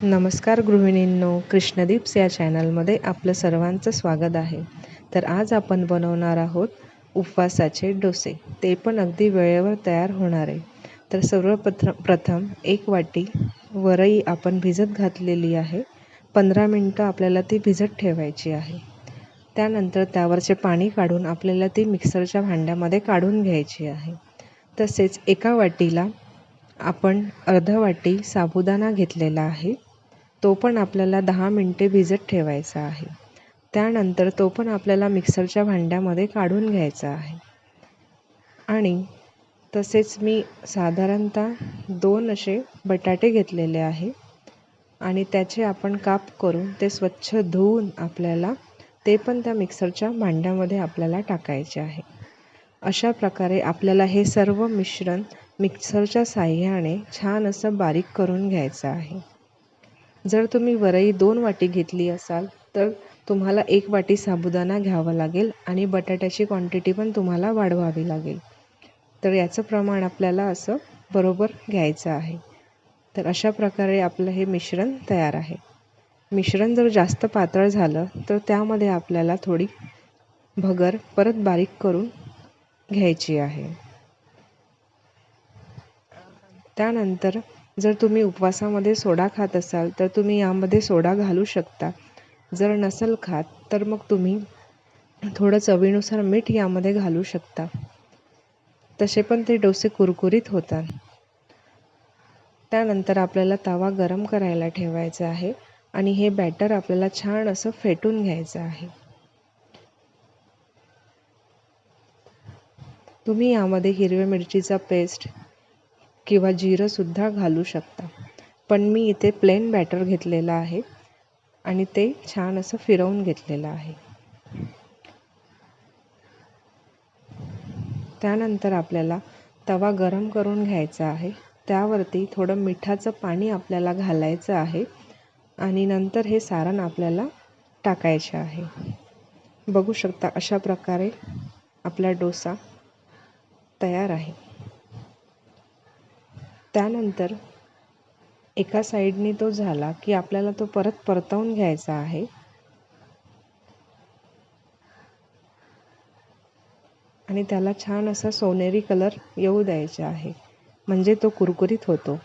नमस्कार गृहिणींनो, कृष्णदीप्स या चॅनलमध्ये आपलं सर्वांचं स्वागत आहे. तर आज आपण बनवणार आहोत उपवासाचे डोसे, ते पण अगदी वेळेवर तयार होणारे. तर सर्वप्रथम एक वाटी वरई आपण भिजत घातलेली आहे. 15 मिनटं आपल्याला ती भिजत ठेवायची आहे. त्यानंतर त्यावरचे पाणी काढून आपल्याला ती मिक्सरच्या भांड्यामध्ये काढून घ्यायची आहे. तसेच एका वाटीला आपण अर्धा वाटी साबुदाणा घेतलेला आहे. तो पण आपल्याला 10 मिनटे भिजत ठेवायचा आहे. त्यानंतर तो पण आपल्याला मिक्सरच्या भांड्यामध्ये काढून घ्यायचा आहे. आणि तसेच मी साधारणतः 2 असे बटाटे घेतलेले आहे आणि त्याचे आपण काप करून ते स्वच्छ धुवून आपल्याला ते पण त्या मिक्सरच्या भांड्यामध्ये आपल्याला टाकायचे आहे. अशा प्रकारे आपल्याला हे सर्व मिश्रण मिक्सरच्या साहाय्याने छान असं बारीक करून घ्यायचं आहे. जर तुम्ही वरई 2 वाटी घेतली असाल तर तुम्हाला 1 वाटी साबुदाणा घ्यावा लागेल आणि बटाट्याची क्वांटिटी पण तुम्हाला वाढवावी लागेल. तर याचं प्रमाण आपल्याला असं बरोबर घ्यायचं आहे. तर अशा प्रकारे आपलं हे मिश्रण तयार आहे. मिश्रण जर जास्त पातळ झालं तर त्यामध्ये आपल्याला थोडी भगर परत बारीक करून घ्यायची आहे. त्यानंतर जर तुम्ही उपवासामध्ये सोडा खात असाल तर तुम्ही यामध्ये सोडा घालू शकता. जर नसेल खात तर मग तुम्ही थोडं चवीनुसार मीठ यामध्ये घालू शकता. तसे पण ते डोसे कुरकुरीत होतात. त्यानंतर आपल्याला तवा गरम करायला ठेवायचा आहे आणि हे बॅटर आपल्याला छान असं फेटून घ्यायचं आहे. तुम्ही यामध्ये हिरव्या मिरचीचा पेस्ट किंवा जिरंसुद्धा घालू शकता. पण मी इथे प्लेन बॅटर घेतलेलं आहे आणि ते छान असं फिरवून घेतलेलं आहे. त्यानंतर आपल्याला तवा गरम करून घ्यायचा आहे. त्यावरती थोडं मिठाचं पाणी आपल्याला घालायचं आहे आणि नंतर हे सारण आपल्याला टाकायचे आहे. बघू शकता अशा प्रकारे आपला डोसा तयार आहे. त्यानंतर एका साईडने तो झाला की आपल्याला तो परत परतवून घ्यायचा आहे. आणि त्याला छान असा सोनेरी कलर येऊ द्यायचा आहे, म्हणजे तो कुरकुरीत होतो.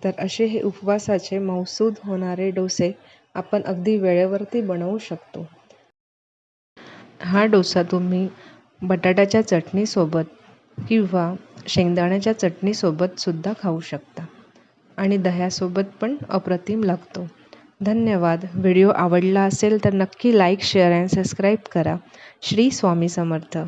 तर असे हे उपवासाचे मौसूद होणारे डोसे आपण अगदी वेळेवरती बनवू शकतो. हा डोसा तुम्ही बटाट्याच्या चटणीसोबत किंवा शेंगदाण्याच्या चटणीसोबत सुद्धा खाऊ शकता आणि दह्यासोबत पण अप्रतिम लागतो. धन्यवाद. व्हिडिओ आवडला असेल तर नक्की लाईक, शेअर आणि सबस्क्राईब करा. श्री स्वामी समर्थ.